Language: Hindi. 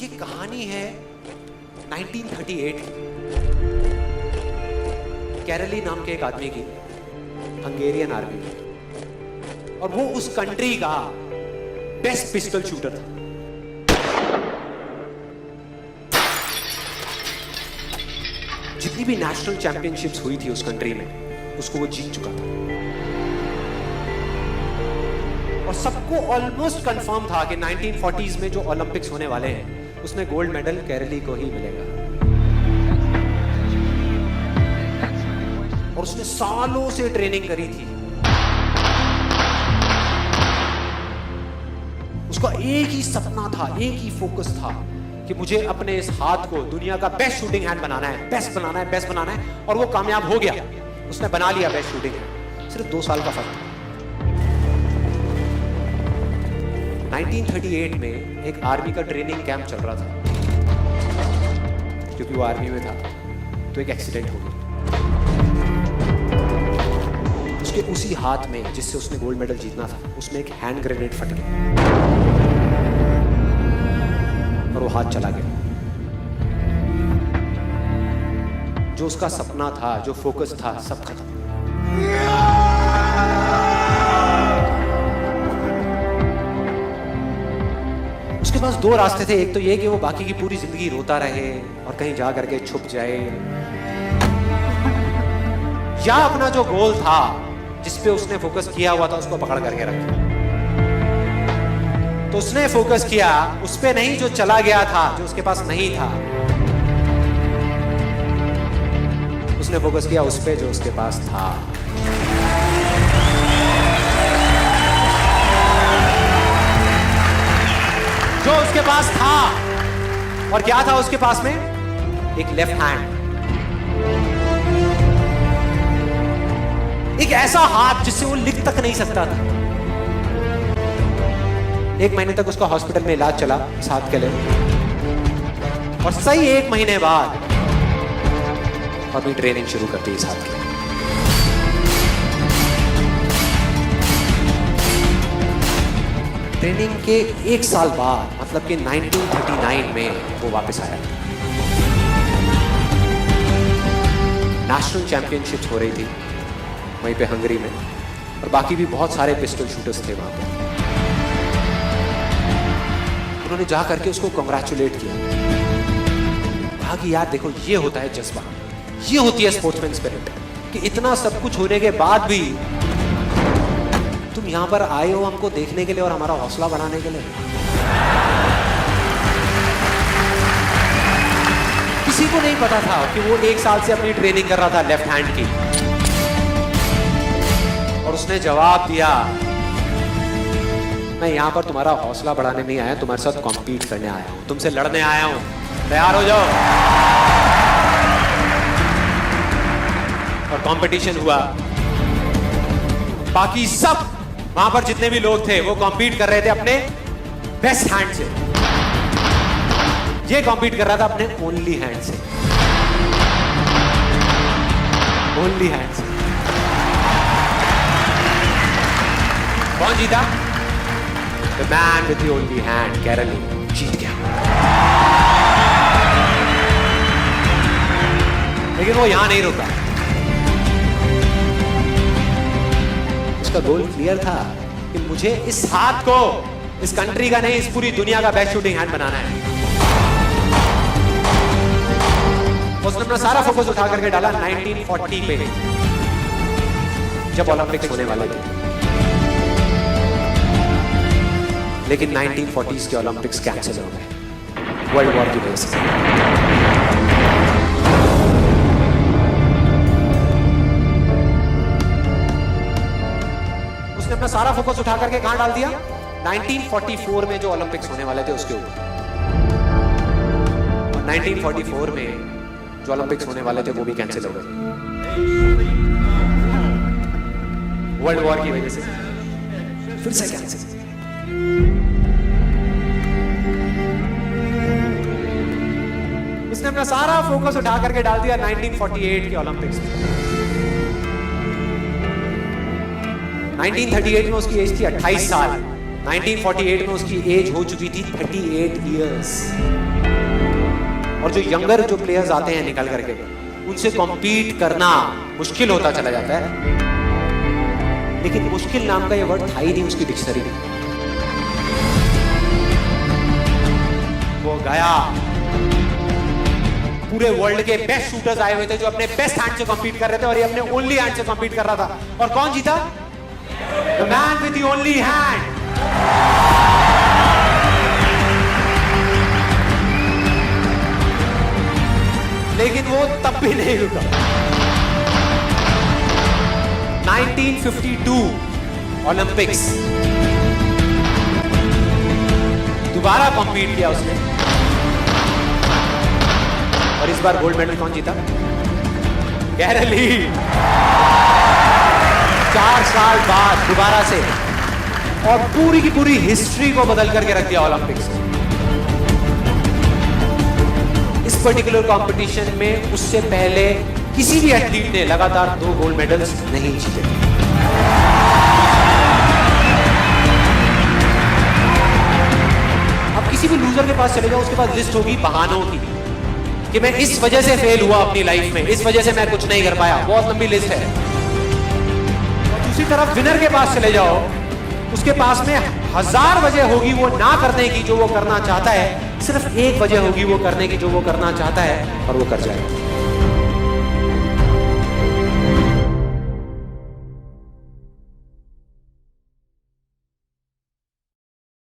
ये कहानी है 1938 कैरली नाम के एक आदमी की, हंगेरियन आर्मी में, और वो उस कंट्री का बेस्ट पिस्टल शूटर था। जितनी भी नेशनल चैंपियनशिप्स हुई थी उस कंट्री में, उसको वो जीत चुका था। और सबको ऑलमोस्ट कंफर्म था कि 1940s में जो ओलंपिक्स होने वाले हैं उसमें गोल्ड मेडल केरली को ही मिलेगा। और उसने सालों से ट्रेनिंग करी थी। उसका एक ही सपना था, एक ही फोकस था कि मुझे अपने इस हाथ को दुनिया का बेस्ट शूटिंग हैंड बनाना है, बेस्ट बनाना है, बेस्ट बनाना है। और वो कामयाब हो गया, उसने बना लिया बेस्ट शूटिंग हैंड। सिर्फ 2 साल का फर्क था। 1938 में एक आर्मी का ट्रेनिंग कैंप चल रहा था। क्योंकि वो आर्मी में था तो एक एक्सीडेंट हो गया। उसके उसी हाथ में जिससे उसने गोल्ड मेडल जीतना था, उसमें एक हैंड ग्रेनेड फट गया और वो हाथ चला गया। जो उसका सपना था, जो फोकस था, सब खत्म। उसके पास 2 रास्ते थे। एक तो ये कि वो बाकी की पूरी जिंदगी रोता रहे और कहीं जा करके छुप जाए, या अपना जो गोल था जिस पे उसने फोकस किया हुआ था उसको पकड़ करके रखा। तो उसने फोकस किया उस पे नहीं जो चला गया था, जो उसके पास नहीं था। उसने फोकस किया उस पे जो उसके पास था। जो उसके पास था। और क्या था उसके पास में? एक लेफ्ट हैंड, एक ऐसा हाथ जिससे वो लिख तक नहीं सकता था। 1 महीने तक उसका हॉस्पिटल में इलाज चला इस हाथ के लिए, और सही 1 महीने बाद अपनी ट्रेनिंग शुरू कर दी इस हाथ की। ट्रेनिंग के 1 साल बाद, मतलब कि 1939 में वो वापस आया। नेशनल चैंपियनशिप्स हो रही थी वहीं पे हंगरी में, और बाकी भी बहुत सारे पिस्टल शूटर्स थे वहां पे। उन्होंने जा करके उसको कांग्रेचुलेट किया, कहा कि यार देखो, ये होता है जज्बा, ये होती है स्पोर्ट्समैन स्पिरिट, कि इतना सब कुछ होने के बाद भी तुम यहां पर आए हो हमको देखने के लिए और हमारा हौसला बढ़ाने के लिए। किसी को नहीं पता था कि वो 1 साल से अपनी ट्रेनिंग कर रहा था लेफ्ट हैंड की। और उसने जवाब दिया, मैं यहां पर तुम्हारा हौसला बढ़ाने नहीं आया, तुम्हारे साथ कॉम्पीट करने आया हूं, तुमसे लड़ने आया हूं, तैयार हो जाओ। और कंपटीशन हुआ। बाकी सब वहां पर जितने भी लोग थे वो कॉम्पीट कर रहे थे अपने बेस्ट हैंड से। ये कॉम्पीट कर रहा था अपने ओनली हैंड से, ओनली हैंड से। कौन जीता? The man with the only hand, केरली, जीत गया। लेकिन वो यहां नहीं रुका। उसका गोल क्लियर था कि मुझे इस हाथ को इस कंट्री का नहीं, इस पूरी दुनिया का बेस्ट शूटिंग हैंड बनाना है। उसने अपना सारा फोकस उठा करके डाला 1940 पे, जब ओलंपिक्स होने वाले थे। लेकिन 1940s के ओलंपिक्स कैंसिल हो गए वर्ल्ड वॉर की वजह से। उसने अपना सारा फोकस उठा करके कहां डाल दिया? 1944 में जो ओलंपिक्स होने वाले थे उसके ऊपर। और 1944 में जो ओलंपिक्स होने वाले थे वो भी कैंसिल हो गए वर्ल्ड वॉर की वजह से। फिर से कैंसिल। उसने अपना सारा फोकस उठा करके डाल दिया 1948 के ओलंपिक्स में। 1938 में उसकी एज थी 28 साल। 1948 में उसकी एज हो चुकी थी 38 इयर्स। और जो यंगर जो प्लेयर्स आते हैं निकल करके, उनसे कॉम्पीट करना मुश्किल होता चला जाता है। लेकिन मुश्किल नाम का ये वर्ड था ही नहीं उसकी डिक्शनरी में। वो गया, पूरे वर्ल्ड के बेस्ट शूटर्स आए हुए थे जो अपने बेस्ट हैंड से कॉम्पीट कर रहे थे, और ये अपने ओनली हैंड से कॉम्पीट कर रहा था। और कौन जीता? The man with the only hand. लेकिन वो तब भी नहीं रुका। 1952 ओलंपिक्स, दोबारा कॉम्पीट किया उसने, और इस बार गोल्ड मेडल कौन जीता? गैरल ली। 4 साल बाद दोबारा से, और पूरी की पूरी हिस्ट्री को बदल करके रख दिया ओलंपिक्स। इस पर्टिकुलर कंपटीशन में उससे पहले किसी भी एथलीट ने लगातार 2 गोल्ड मेडल्स नहीं जीते। अब किसी भी लूजर के पास चले जाओ, उसके पास लिस्ट होगी बहानों की कि मैं इस वजह से फेल हुआ अपनी लाइफ में, इस वजह से मैं कुछ नहीं कर पाया। बहुत लंबी लिस्ट है। और दूसरी तरफ विनर के पास चले जाओ, उसके पास में 1000 वजह होगी वो ना करने की जो वो करना चाहता है, सिर्फ एक वजह होगी वो करने की जो वो करना चाहता है, और वो कर जाएगा।